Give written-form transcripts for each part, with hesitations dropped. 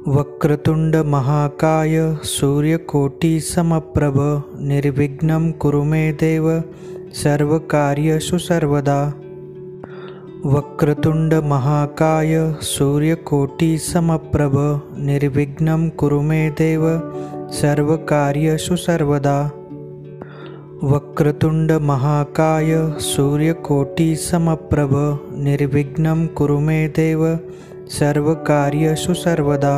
वक्रतुंड महाकाय सूर्यकोटि समप्रभ निर्विघ्नं कुरु मे देव सर्वकार्येषु सर्वदा। वक्रतुंड महाकाय सूर्यकोटि समप्रभ निर्विघ्नं कुरु मे देव सर्वकार्येषु सर्वदा। वक्रतुंड महाकाय सूर्यकोटि समप्रभ निर्विघ्नं कुरु मे देव सर्वकार्येषु सर्वदा।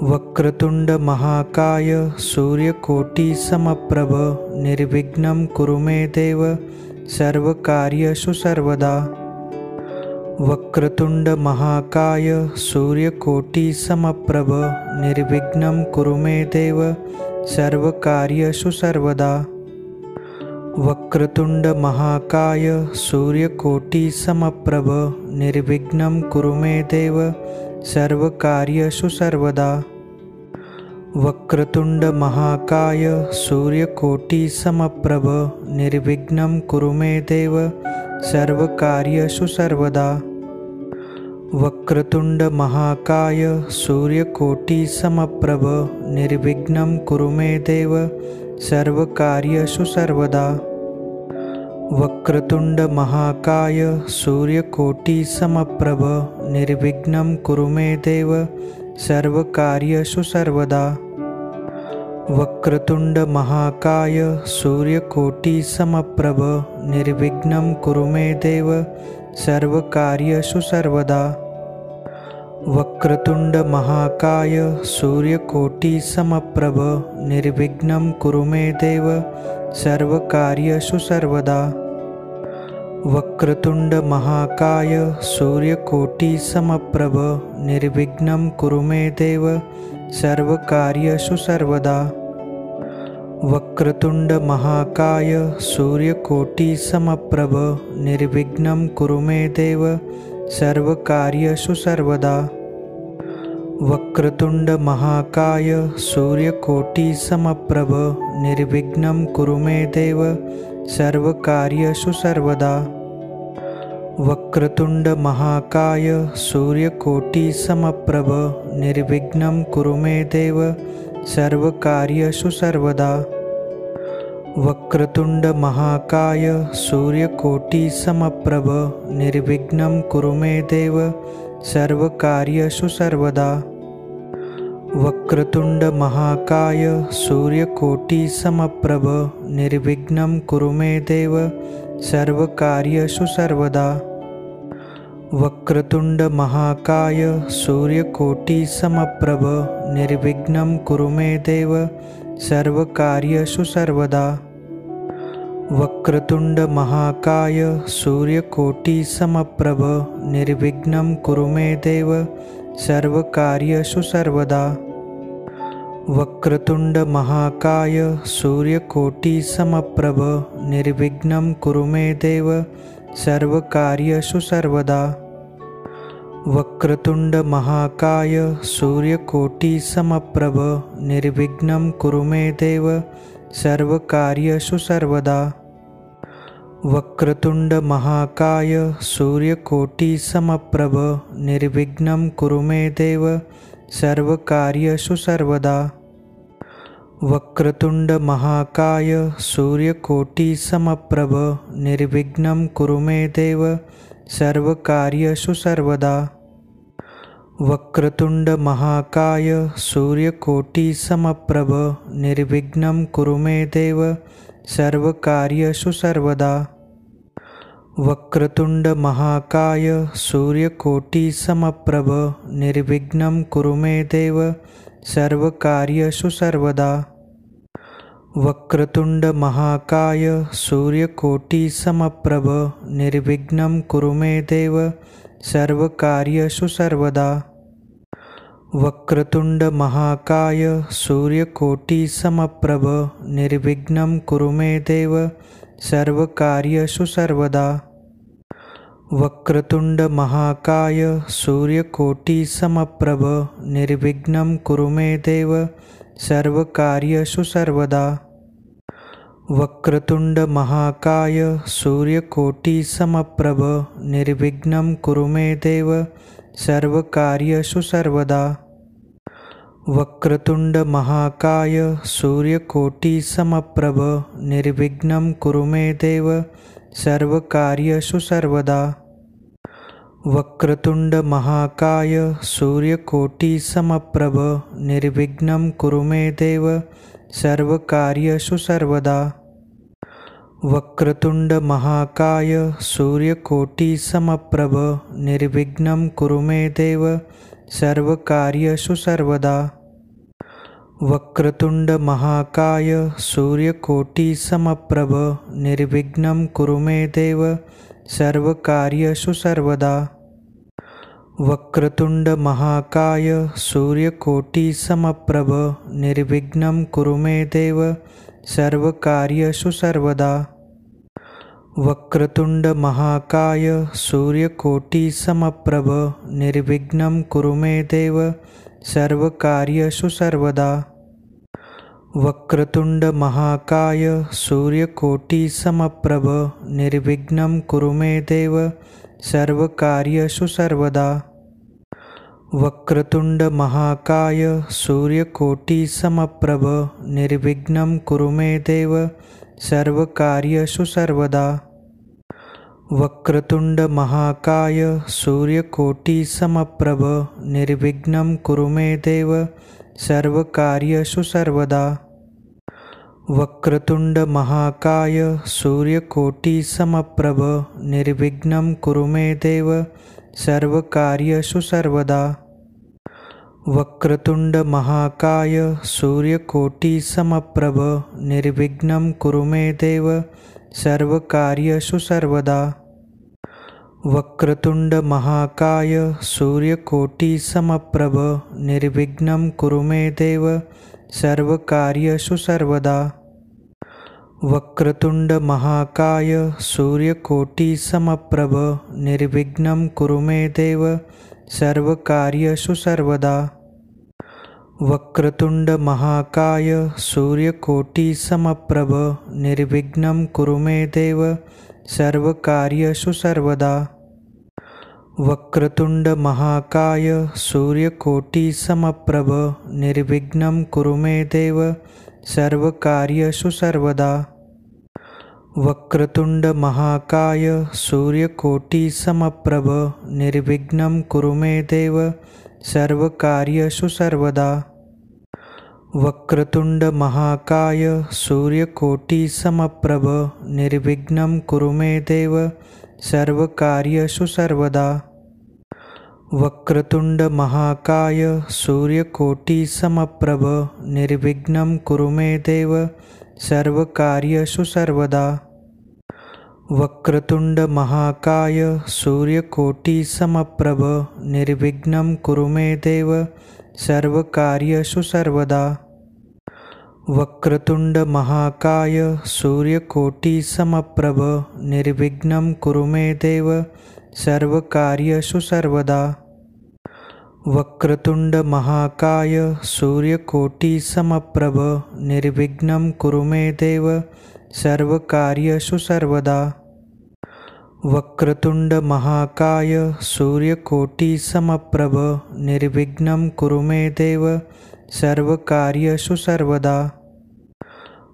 वक्रतुंड महाकाय सूर्यकोटि समप्रभ निर्विघ्नं कुरु मे देव सर्वकार्येषु सर्वदा। वक्रतुंड महाकाय सूर्यकोटि समप्रभ निर्विघ्नं कुरु मे देव सर्वकार्येषु सर्वदा। वक्रतुंड महाकाय सूर्यकोटि समप्रभ निर्विघ्नं कुरु मे देव सर्वकार्येषु सर्वदा। वक्रतुंड महाकाय सूर्यकोटि समप्रभ निर्विघ्नं कुरु मे देव सर्वकार्येषु सर्वदा। वक्रतुंड महाकाय सूर्यकोटि समप्रभ निर्विघ्नं कुरु मे देव सर्वकार्येषु सर्वदा। वक्रतुंड महाकाय सूर्यकोटि समप्रभ निर्विघ्नं कुरु मे देव सर्वकार्येषु सर्वदा। वक्रतुंड महाकाय सूर्यकोटि समप्रभ निर्विघ्नं कुरु मे देव सर्वकार्येषु सर्वदा। वक्रतुंड महाकाय सूर्यकोटि समप्रभ निर्विघ्नं कुरु मे देव सर्वकार्येषु सर्वदा। वक्रतुंड महाकाय सूर्यकोटि समप्रभ निर्विघ्नं कुरु मे देव सर्वकार्येषु सर्वदा। वक्रतुंड महाकाय सूर्यकोटि समप्रभ निर्विघ्नं कुरु मे देव सर्वकार्येषु सर्वदा। वक्रतुंड महाकाय सूर्यकोटि समप्रभ निर्विघ्नं कुरु मे देव सर्वकार्येषु सर्वदा। वक्रतुंड महाकाय सूर्यकोटि समप्रभ निर्विघ्नं कुरु मे देव सर्वकार्येषु सर्वदा। वक्रतुंड महाकाय सूर्यकोटि समप्रभ निर्विघ्नं कुरु मे देव सर्वकार्येषु सर्वदा। वक्रतुंड महाकाय सूर्यकोटि समप्रभ निर्विघ्नं कुरु मे देव सर्वकार्येषु सर्वदा। वक्रतुंड महाकाय सूर्यकोटि समप्रभ निर्विघ्नं कुरु मे देव सर्वकार्येषु सर्वदा। वक्रतुंड महाकाय सूर्यकोटि समप्रभ निर्विघ्नं कुरु मे देव सर्वकार्येषु सर्वदा। वक्रतुंड महाकाय सूर्यकोटि समप्रभ निर्विघ्नं कुरु मे देव सर्वकार्येषु सर्वदा। वक्रतुंड महाकाय सूर्यकोटि समप्रभ निर्विघ्नं कुरु मे देव सर्वकार्येषु सर्वदा। वक्रतुंड महाकाय सूर्यकोटि समप्रभ निर्विघ्नं कुरु मे देव सर्वकार्येषु सर्वदा। वक्रतुंड महाकाय सूर्यकोटि समप्रभ निर्विघ्नं कुरु मे देव सर्वकार्येषु सर्वदा। वक्रतुंड महाकाय सूर्यकोटि समप्रभ निर्विघ्नं कुरु मे देव सर्वकार्येषु सर्वदा। वक्रतुंड महाकाय सूर्यकोटि समप्रभ निर्विघ्नं कुरु मे देव सर्वकार्येषु सर्वदा। वक्रतुंड महाकाय सूर्यकोटि समप्रभ निर्विघ्नं कुरु मे देव सर्वकार्येषु सर्वदा। वक्रतुंड महाकाय सूर्यकोटि समप्रभ निर्विघ्नं कुरु मे देव सर्वकार्येषु सर्वदा। वक्रतुंड महाकाय सूर्यकोटि समप्रभ निर्विघ्नं कुरु मे देव सर्वकार्येषु सर्वदा। वक्रतुंड महाकाय सूर्यकोटि समप्रभ निर्विघ्नं कुरु मे देव सर्वकार्येषु सर्वदा। वक्रतुंड महाकाय सूर्यकोटि समप्रभ निर्विघ्नं कुरु मे देव सर्वकार्येषु सर्वदा। वक्रतुंड महाकाय सूर्यकोटि समप्रभ निर्विघ्नं कुरु मे देव सर्वकार्येषु सर्वदा। वक्रतुंड महाकाय सूर्यकोटि समप्रभ निर्विघ्नं कुरु मे देव सर्वकार्येषु सर्वदा। वक्रतुंड महाकाय सूर्यकोटि समप्रभ निर्विघ्नं कुरु मे देव सर्वकार्येषु सर्वदा। वक्रतुंड महाकाय सूर्यकोटि समप्रभ निर्विघ्नं कुरु मे देव सर्वकार्येषु सर्वदा। वक्रतुंड महाकाय सूर्यकोटि समप्रभ निर्विघ्नं कुरु मे देव सर्वकार्येषु सर्वदा। वक्रतुंड महाकाय सूर्यकोटि समप्रभ निर्विघ्नं कुरु मे देव सर्वकार्येषु सर्वदा। वक्रतुंड महाकाय सूर्यकोटि समप्रभ निर्विघ्नं कुरु मे देव सर्वकार्येषु सर्वदा। वक्रतुंड महाकाय सूर्यकोटि समप्रभ निर्विघ्नं कुरु मे देव सर्वकार्येषु सर्वदा। वक्रतुंड महाकाय सूर्यकोटि समप्रभ निर्विघ्नं कुरु मे देव सर्वकार्येषु सर्वदा। वक्रतुंड महाकाय सूर्यकोटि समप्रभ निर्विघ्नं कुरु मे देव सर्वकार्येषु सर्वदा। वक्रतुंड महाकाय सूर्यकोटि समप्रभ निर्विघ्नं कुरु मे देव सर्वकार्येषु सर्वदा। वक्रतुंड महाकाय सूर्यकोटि समप्रभ निर्विघ्नं कुरु मे देव सर्वकार्येषु सर्वदा। वक्रतुंड महाकाय सूर्यकोटि समप्रभ निर्विघ्नं कुरु मे देव सर्वकार्येषु सर्वदा। वक्रतुंड महाकाय सूर्यकोटि समप्रभ निर्विघ्नं कुरु मे देव सर्वकार्येषु सर्वदा। वक्रतुंड महाकाय सूर्यकोटि समप्रभ निर्विघ्नं कुरु मे देव सर्वकार्येषु सर्वदा। वक्रतुंड महाकाय सूर्यकोटि समप्रभ निर्विघ्नं कुरु मे देव सर्वकार्येषु सर्वदा। वक्रतुंड महाकाय सूर्यकोटि समप्रभ निर्विघ्नं कुरु मे देव सर्वकार्येषु सर्वदा। वक्रतुंड महाकाय सूर्यकोटि समप्रभ निर्विघ्नं कुरु मे देव सर्वकार्येषु सर्वदा। वक्रतुंड महाकाय सूर्यकोटि समप्रभ निर्विघ्नं कुरु मे देव सर्वकार्येषु सर्वदा। वक्रतुंड महाकाय सूर्यकोटि समप्रभ निर्विघ्नं कुरु मे देव सर्वकार्येषु सर्वदा। वक्रतुंड महाकाय सूर्यकोटि समप्रभ निर्विघ्नं कुरु मे देव सर्वकार्येषु सर्वदा।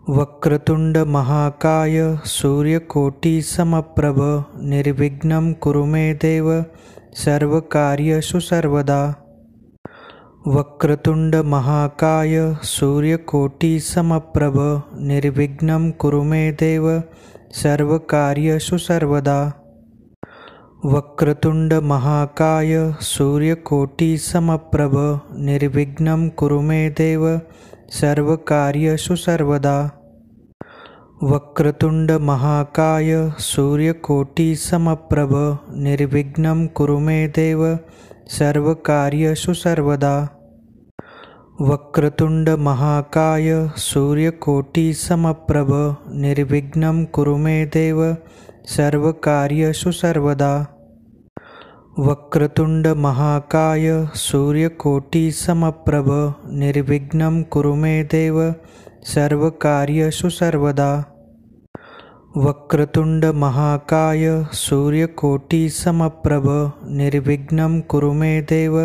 वक्रतुंड महाकाय सूर्यकोटि समप्रभ निर्विघ्नं कुरु मे देव सर्वकार्येषु सर्वदा। वक्रतुंड महाकाय सूर्यकोटि समप्रभ निर्विघ्नं कुरु मे देव सर्वकार्येषु सर्वदा। वक्रतुंड महाकाय सूर्यकोटि समप्रभ निर्विघ्नं कुरु मे देव सर्वकार्येषु सर्वदा। वक्रतुंड महाकाय सूर्यकोटि समप्रभ निर्विघ्नं कुरु मे देव सर्वकार्येषु सर्वदा। वक्रतुंड महाकाय सूर्यकोटि समप्रभ निर्विघ्नं कुरु मे देव सर्वकार्येषु सर्वदा। वक्रतुंड महाकाय सूर्यकोटि समप्रभ निर्विघ्नं कुरु मे देव सर्वकार्येषु सर्वदा। वक्रतुंड महाकाय सूर्यकोटि समप्रभ निर्विघ्नं कुरु मे देव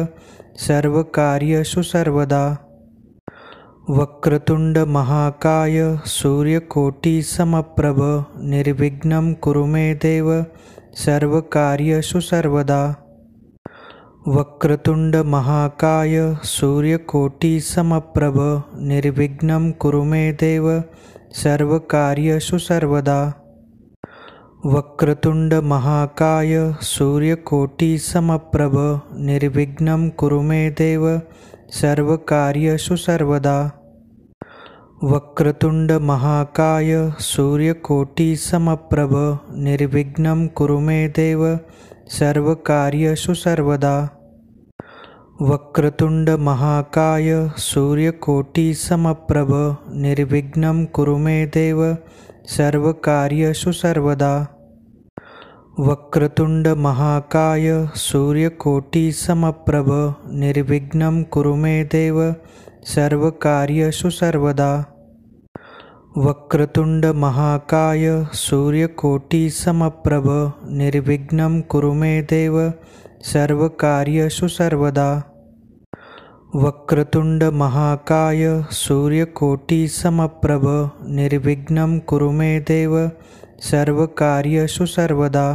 सर्वकार्येषु सर्वदा। वक्रतुंड महाकाय सूर्यकोटि समप्रभ निर्विघ्नं कुरु मे देव सर्वकार्येषु सर्वदा। वक्रतुंड महाकाय सूर्यकोटि समप्रभ निर्विघ्नं कुरु मे देव सर्वकार्येषु सर्वदा। वक्रतुंड महाकाय सूर्यकोटि समप्रभ निर्विघ्नं कुरु मे देव सर्वकार्येषु सर्वदा। वक्रतुंड महाकाय सूर्यकोटि समप्रभ निर्विघ्नं कुरु मे देव सर्वकार्येषु सर्वदा। वक्रतुंड महाकाय सूर्यकोटि समप्रभ निर्विघ्नं कुरु मे देव सर्वकार्येषु सर्वदा। वक्रतुंड महाकाय सूर्यकोटि समप्रभ निर्विघ्नं कुरु मे देव सर्वकार्येषु सर्वदा। वक्रतुंड महाकाय सूर्यकोटि समप्रभ निर्विघ्नं कुरु मे देव सर्वकार्येषु सर्वदा। वक्रतुंड महाकाय सूर्यकोटि समप्रभ निर्विघ्नं कुरु मे देव सर्वकार्येषु सर्वदा।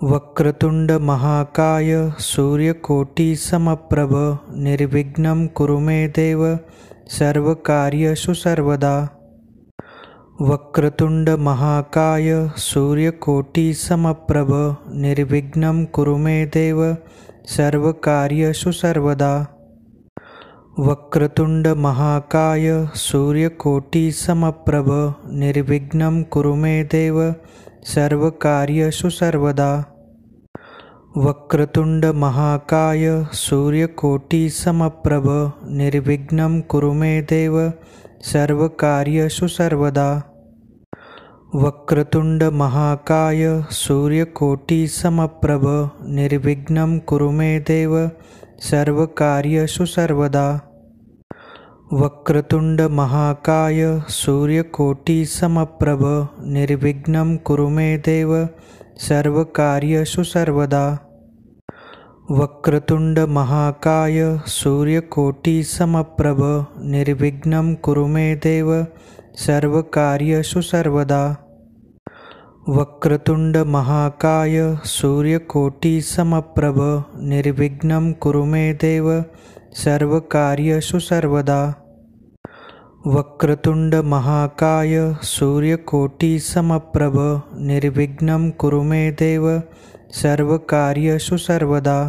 वक्रतुंड महाकाय सूर्यकोटि समप्रभ निर्विघ्नं कुरु मे देव सर्वकार्येषु सर्वदा। वक्रतुंड महाकाय सूर्यकोटि समप्रभ निर्विघ्नं कुरु मे देव सर्वकार्येषु सर्वदा। वक्रतुंड महाकाय सूर्यकोटि समप्रभ निर्विघ्नं कुरु मे देव सर्वकार्येषु सर्वदा। वक्रतुंड महाकाय सूर्यकोटि समप्रभ निर्विघ्नं कुरु मे देव सर्वकार्येषु सर्वदा। वक्रतुंड महाकाय सूर्यकोटि समप्रभ निर्विघ्नं कुरु मे देव सर्वकार्येषु सर्वदा। वक्रतुंड महाकाय सूर्यकोटि समप्रभ निर्विघ्नं कुरु मे देव सर्वकार्येषु सर्वदा। वक्रतुंड महाकाय सूर्यकोटि समप्रभ निर्विघ्नं कुरु मे देव सर्वकार्येषु सर्वदा। वक्रतुंड महाकाय सूर्यकोटि समप्रभ निर्विघ्नं कुरु मे देव सर्वकार्येषु सर्वदा। वक्रतुंड महाकाय सूर्यकोटि समप्रभ निर्विघ्नं कुरु मे देव सर्वकार्येषु सर्वदा।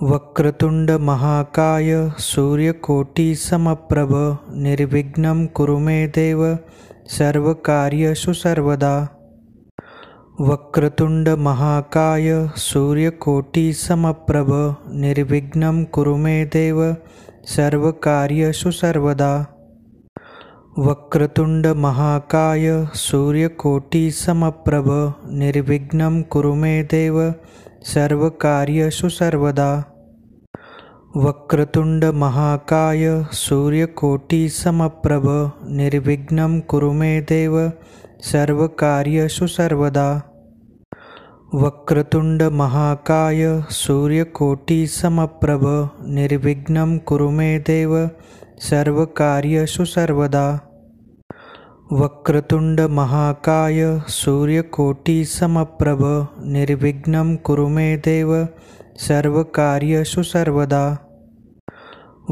वक्रतुंड महाकाय सूर्यकोटि समप्रभ निर्विघ्नं कुरु मे देव सर्वकार्येषु सर्वदा। वक्रतुंड महाकाय सूर्यकोटि समप्रभ निर्विघ्नं कुरु मे देव सर्वकार्येषु सर्वदा। वक्रतुंड महाकाय सूर्यकोटि समप्रभ निर्विघ्नं कुरु मे देव सर्वकार्येषु सर्वदा। वक्रतुंड महाकाय सूर्यकोटि समप्रभ निर्विघ्नं कुरु मे देव सर्वकार्येषु सर्वदा। वक्रतुंड महाकाय सूर्यकोटि समप्रभ निर्विघ्नं कुरु मे देव सर्वकार्येषु सर्वदा। वक्रतुंड महाकाय सूर्यकोटि समप्रभ निर्विघ्नं कुरु मे देव सर्वकार्येषु सर्वदा।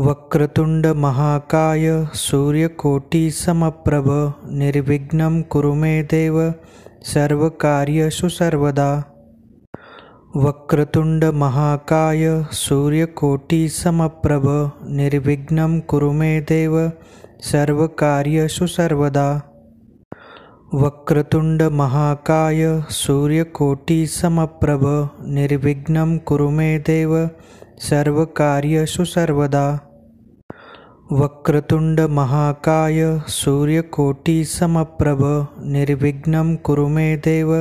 वक्रतुंड महाकाय सूर्यकोटि समप्रभ निर्विघ्नं कुरु मे देव सर्वकार्येषु सर्वदा। वक्रतुंड महाकाय सूर्यकोटि समप्रभ निर्विघ्नं कुरु मे देव सर्वकार्येषु सर्वदा। वक्रतुंड महाकाय सूर्यकोटि समप्रभ निर्विघ्नं कुरु मे देव सर्वकार्येषु सर्वदा। वक्रतुंड महाकाय सूर्यकोटि समप्रभ निर्विघ्नं कुरु मे देव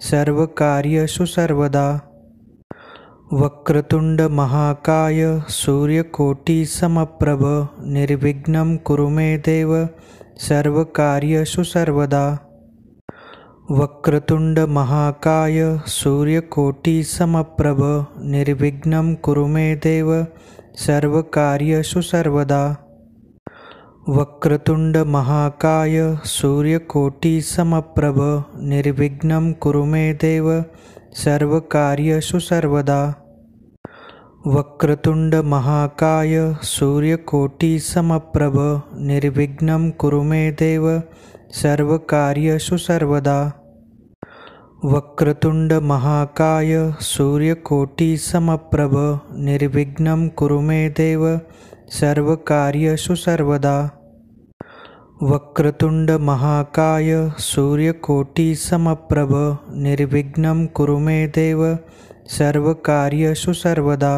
सर्वकार्येषु सर्वदा। वक्रतुंड महाकाय सूर्यकोटि समप्रभ निर्विघ्नं कुरु मे देव सर्वकार्येषु सर्वदा। वक्रतुंड महाकाय सूर्यकोटि समप्रभ निर्विघ्नं कुरु मे देव सर्वकार्येषु सर्वदा। वक्रतुंड महाकाय सूर्यकोटि समप्रभ निर्विघ्नं कुरु मे देव सर्वकार्येषु सर्वदा। वक्रतुंड महाकाय सूर्यकोटि समप्रभ निर्विघ्नं कुरु मे देव सर्वकार्येषु सर्वदा। वक्रतुंड महाकाय सूर्यकोटि समप्रभ निर्विघ्नं कुरु मे देव सर्वकार्येषु सर्वदा। वक्रतुंड महाकाय सूर्यकोटि समप्रभ निर्विघ्नं कुरु मे देव सर्वकार्येषु सर्वदा।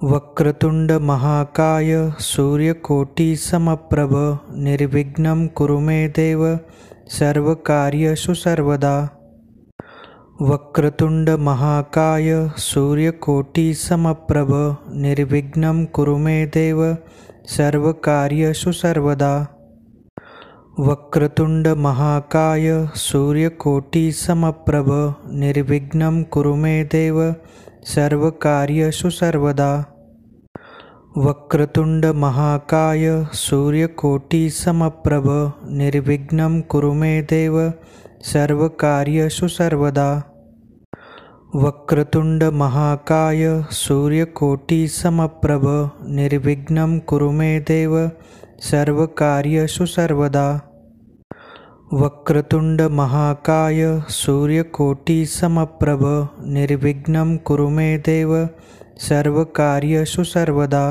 वक्रतुंड महाकाय सूर्यकोटि समप्रभ निर्विघ्नं कुरु मे देव सर्वकार्येषु सर्वदा। वक्रतुंड महाकाय सूर्यकोटि समप्रभ निर्विघ्नं कुरु मे देव सर्वकार्येषु सर्वदा। वक्रतुंड महाकाय सूर्यकोटि समप्रभ निर्विघ्नं कुरु मे देव सर्वकार्येषु सर्वदा। वक्रतुंड महाकाय सूर्यकोटि समप्रभ निर्विघ्नं कुरु मे देव सर्वकार्येषु सर्वदा। वक्रतुंड महाकाय सूर्यकोटि समप्रभ निर्विघ्नं कुरु मे देव सर्वकार्येषु सर्वदा। वक्रतुंड महाकाय सूर्यकोटि समप्रभ निर्विघ्नं कुरु मे देव सर्वकार्येषु सर्वदा।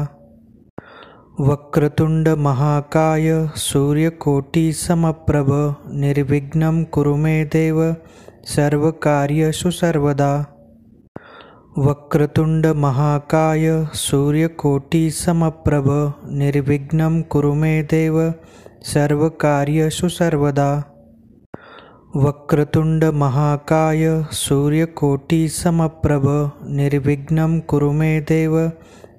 वक्रतुंड महाकाय सूर्यकोटि समप्रभ निर्विघ्नं कुरु मे देव सर्वकार्येषु सर्वदा। वक्रतुंड महाकाय सूर्यकोटि समप्रभ निर्विघ्नं कुरु मे देव सर्वकार्येषु सर्वदा। वक्रतुंड महाकाय सूर्यकोटि समप्रभ निर्विघ्नं कुरु मे देव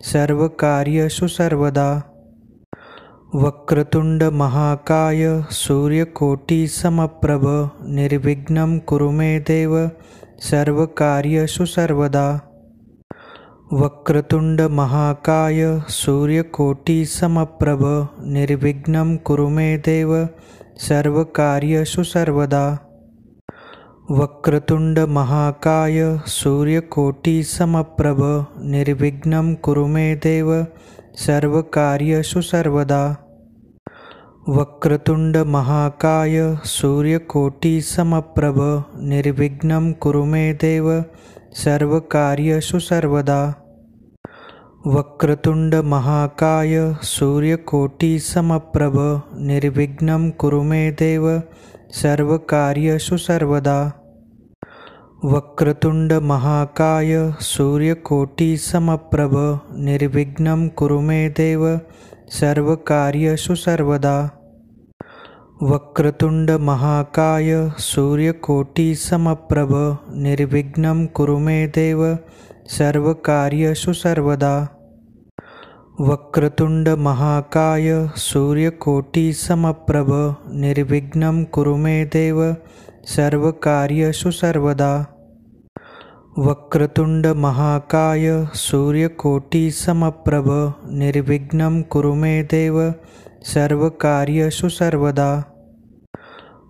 सर्वकार्येषु सर्वदा। वक्रतुंड महाकाय सूर्यकोटि समप्रभ निर्विघ्नं कुरु मे देव सर्वकार्येषु सर्वदा। वक्रतुंड महाकाय सूर्यकोटि समप्रभ निर्विघ्नं कुरु मे देव सर्वकार्येषु सर्वदा। वक्रतुंड महाकाय सूर्यकोटि समप्रभ निर्विघ्नं कुरु मे देव सर्वकार्येषु सर्वदा। वक्रतुंड महाकाय सूर्यकोटि समप्रभ निर्विघ्नं कुरु मे देव सर्वकार्येषु सर्वदा। वक्रतुंड महाकाय सूर्यकोटि समप्रभ निर्विघ्नं कुरु मे देव सर्वकार्येषु सर्वदा। वक्रतुंड महाकाय सूर्यकोटि समप्रभ निर्विघ्नं कुरु मे देव सर्वकार्येषु सर्वदा। वक्रतुंड महाकाय सूर्यकोटि समप्रभ निर्विघ्नं कुरु मे देव सर्वकार्येषु सर्वदा। वक्रतुंड महाकाय सूर्यकोटि समप्रभ निर्विघ्नं कुरु मे देव सर्वकार्येषु सर्वदा। वक्रतुंड महाकाय सूर्यकोटि समप्रभ निर्विघ्नं कुरु मे देव सर्वकार्येषु सर्वदा।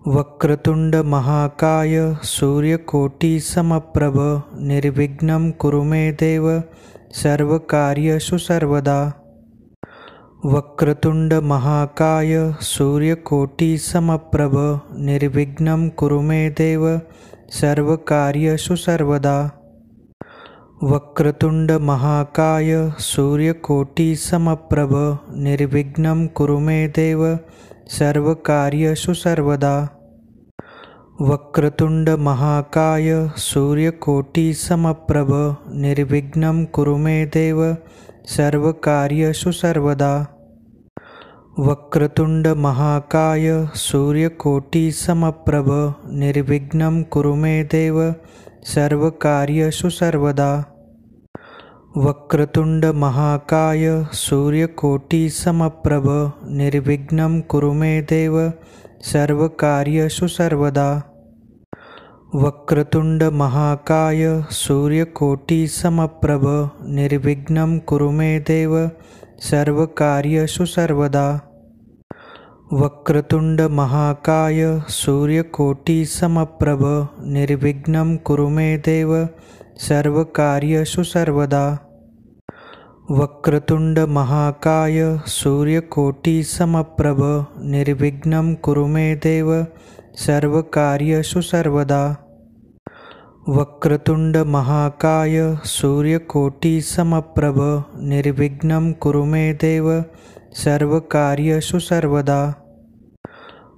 वक्रतुंड महाकाय सूर्यकोटि समप्रभ निर्विघ्नं कुरु मे देव सर्वकार्येषु सर्वदा। वक्रतुंड महाकाय सूर्यकोटि समप्रभ निर्विघ्नं कुरु मे देव सर्वकार्येषु सर्वदा। वक्रतुंड महाकाय सूर्यकोटि समप्रभ निर्विघ्नं कुरु मे देव सर्वकार्येषु सर्वदा। वक्रतुंड महाकाय सूर्यकोटि समप्रभ निर्विघ्नं कुरु मे देव सर्वकार्येषु सर्वदा। वक्रतुंड महाकाय सूर्यकोटि समप्रभ निर्विघ्नं कुरु मे देव सर्वकार्येषु सर्वदा। वक्रतुंड महाकाय सूर्यकोटि समप्रभ निर्विघ्नं कुरु मे देव सर्वकार्येषु सर्वदा। वक्रतुंड महाकाय सूर्यकोटि समप्रभ निर्विघ्नं कुरु मे देव सर्वकार्येषु सर्वदा। वक्रतुंड महाकाय सूर्यकोटि समप्रभ निर्विघ्नं कुरु मे देव सर्वकार्येषु सर्वदा। वक्रतुंड महाकाय सूर्यकोटि समप्रभ निर्विघ्नं कुरु मे देव सर्वकार्येषु सर्वदा। वक्रतुंड महाकाय सूर्यकोटि समप्रभ निर्विघ्नं कुरु मे देव सर्वकार्येषु सर्वदा।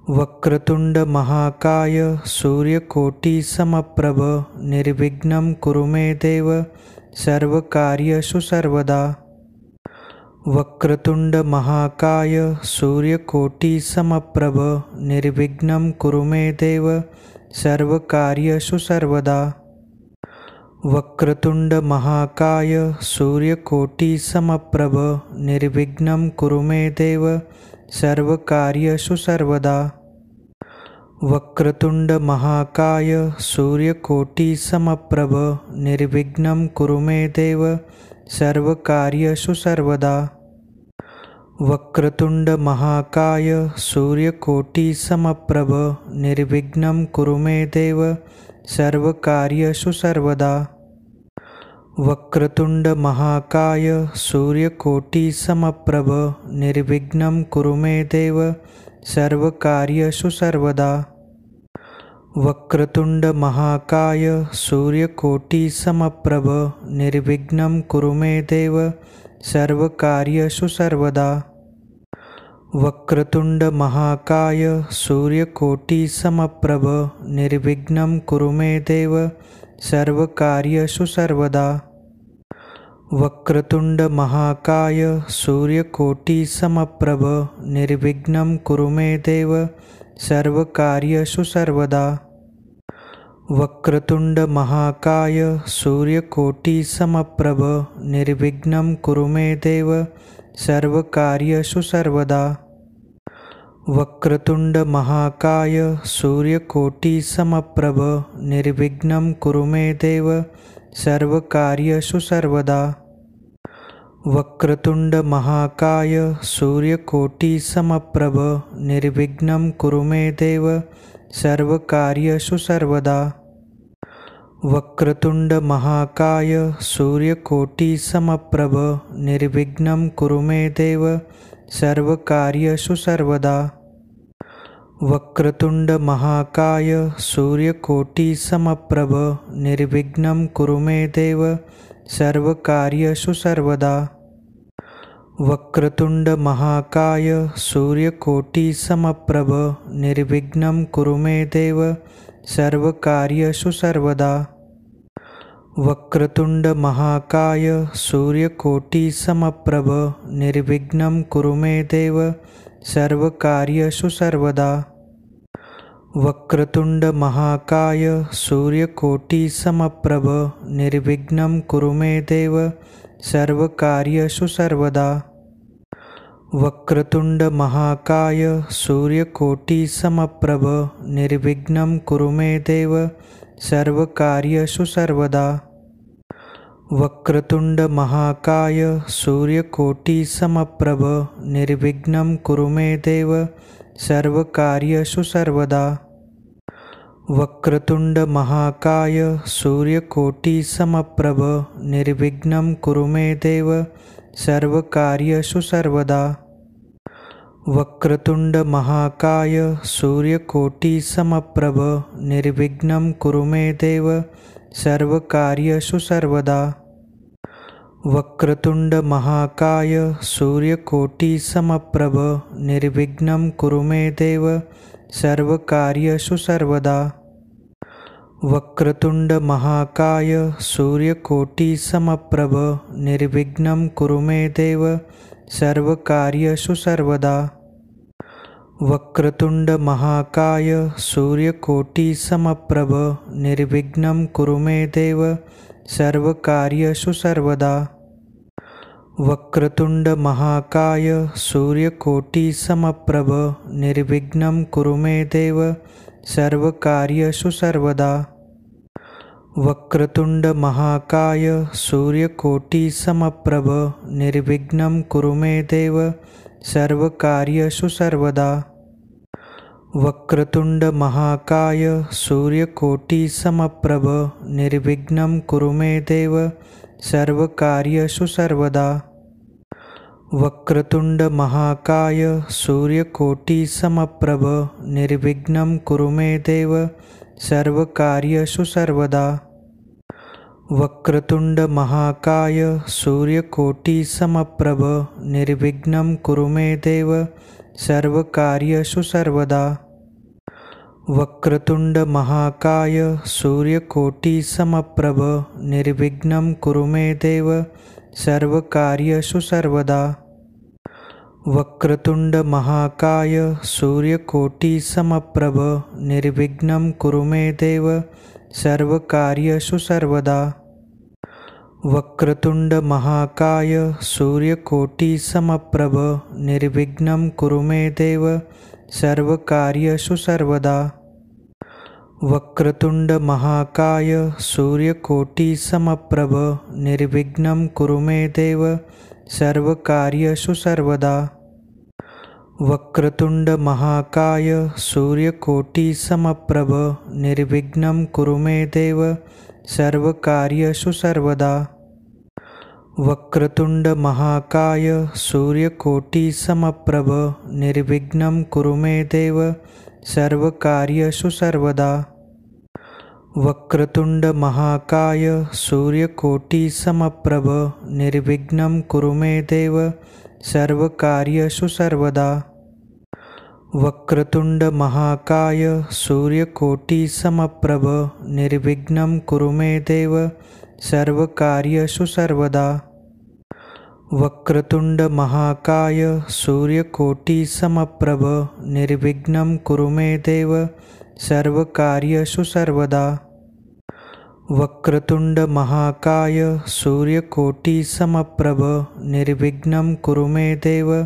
वक्रतुंड महाकाय सूर्यकोटि समप्रभ निर्विघ्नं कुरु मे देव सर्वकार्येषु सर्वदा। वक्रतुंड महाकाय सूर्यकोटि समप्रभ निर्विघ्नं कुरु मे देव सर्वकार्येषु सर्वदा। वक्रतुंड महाकाय सूर्यकोटि समप्रभ निर्विघ्नं कुरु मे देव सर्वकार्येषु सर्वदा। वक्रतुंड महाकाय सूर्यकोटि समप्रभ निर्विघ्नं कुरु मे देव सर्वकार्येषु सर्वदा। वक्रतुंड महाकाय सूर्यकोटि समप्रभ निर्विघ्नं कुरु मे देव सर्वकार्येषु सर्वदा। वक्रतुंड महाकाय सूर्यकोटि समप्रभ निर्विघ्नं कुरु मे देव सर्वकार्येषु सर्वदा। वक्रतुंड महाकाय सूर्यकोटि समप्रभ निर्विघ्नं कुरु मे देव सर्वकार्येषु सर्वदा। वक्रतुंड महाकाय सूर्यकोटि समप्रभ निर्विघ्नं कुरु मे देव सर्वकार्येषु सर्वदा। वक्रतुंड महाकाय सूर्यकोटि समप्रभ निर्विघ्नं कुरु मे देव सर्वकार्येषु सर्वदा। वक्रतुंड महाकाय सूर्यकोटि समप्रभ निर्विघ्नं कुरु मे देव सर्वकार्येषु सर्वदा। वक्रतुंड महाकाय सूर्यकोटि समप्रभ निर्विघ्नं कुरु मे देव सर्वकार्येषु सर्वदा। वक्रतुंड महाकाय सूर्यकोटि समप्रभ निर्विघ्नं कुरु मे देव सर्वकार्येषु सर्वदा। वक्रतुंड महाकाय सूर्यकोटि समप्रभ निर्विघ्नं कुरु मे देव सर्वकार्येषु सर्वदा। वक्रतुंड महाकाय सूर्यकोटि समप्रभ निर्विघ्नं कुरु मे देव सर्वकार्येषु सर्वदा। वक्रतुंड महाकाय सूर्यकोटि समप्रभ निर्विघ्नं कुरु मे देव सर्वकार्येषु सर्वदा। वक्रतुंड महाकाय सूर्यकोटि समप्रभ निर्विघ्नं कुरु मे देव सर्वकार्येषु सर्वदा। वक्रतुंड महाकाय सूर्यकोटि समप्रभ निर्विघ्नं कुरु मे देव सर्वकार्येषु सर्वदा। वक्रतुंड महाकाय सूर्यकोटि समप्रभ निर्विघ्नं कुरु मे देव सर्वकार्येषु सर्वदा। वक्रतुंड महाकाय सूर्यकोटि समप्रभ निर्विघ्नं कुरु मे देव सर्वकार्येषु सर्वदा। वक्रतुंड महाकाय सूर्यकोटि समप्रभ निर्विघ्नं कुरु मे देव सर्वकार्येषु सर्वदा। वक्रतुंड महाकाय सूर्यकोटि समप्रभ निर्विघ्नं कुरु मे देव सर्वकार्येषु सर्वदा। वक्रतुंड महाकाय सूर्यकोटि समप्रभ निर्विघ्नं कुरु मे देव सर्वकार्येषु सर्वदा। वक्रतुंड महाकाय सूर्यकोटि समप्रभ निर्विघ्नं कुरु मे देव सर्वकार्येषु सर्वदा। वक्रतुंड महाकाय सूर्यकोटि समप्रभ निर्विघ्नं कुरु मे देव सर्वकार्येषु सर्वदा। वक्रतुंड महाकाय सूर्यकोटि समप्रभ निर्विघ्नं कुरु मे देव सर्वकार्येषु सर्वदा। वक्रतुंड महाकाय सूर्यकोटि समप्रभ निर्विघ्नं कुरु मे देव सर्वकार्येषु सर्वदा। वक्रतुंड महाकाय सूर्यकोटि समप्रभ निर्विघ्नं कुरु मे देव सर्वकार्येषु सर्वदा। वक्रतुंड महाकाय सूर्यकोटि समप्रभ निर्विघ्नं कुरु मे देव सर्वकार्येषु सर्वदा। वक्रतुंड महाकाय सूर्यकोटि समप्रभ निर्विघ्नं कुरु मे देव सर्वकार्येषु सर्वदा। वक्रतुंड महाकाय सूर्यकोटि समप्रभ निर्विघ्नं कुरु मे देव सर्वकार्येषु सर्वदा। वक्रतुंड महाकाय सूर्यकोटि समप्रभ निर्विघ्नं कुरु मे देव सर्वकार्येषु सर्वदा। वक्रतुंड महाकाय सूर्यकोटि समप्रभ निर्विघ्नं कुरु मे देव सर्वकार्येषु सर्वदा। वक्रतुंड महाकाय सूर्यकोटि समप्रभ निर्विघ्नं कुरु मे देव सर्वकार्येषु सर्वदा। वक्रतुंड महाकाय सूर्यकोटि समप्रभ निर्विघ्नं कुरु मे देव सर्वकार्येषु सर्वदा। वक्रतुंड महाकाय सूर्यकोटि समप्रभ निर्विघ्नं कुरु मे देव सर्वकार्येषु सर्वदा। वक्रतुंड महाकाय सूर्यकोटि समप्रभ निर्विघ्नं कुरु मे देव सर्वकार्येषु सर्वदा। वक्रतुंड महाकाय सूर्यकोटि समप्रभ निर्विघ्नं कुरु मे देव सर्वकार्येषु सर्वदा। वक्रतुंड महाकाय सूर्यकोटि समप्रभ निर्विघ्नं कुरु मे देव सर्वकार्येषु सर्वदा। वक्रतुंड महाकाय सूर्यकोटि समप्रभ निर्विघ्नं कुरु मे देव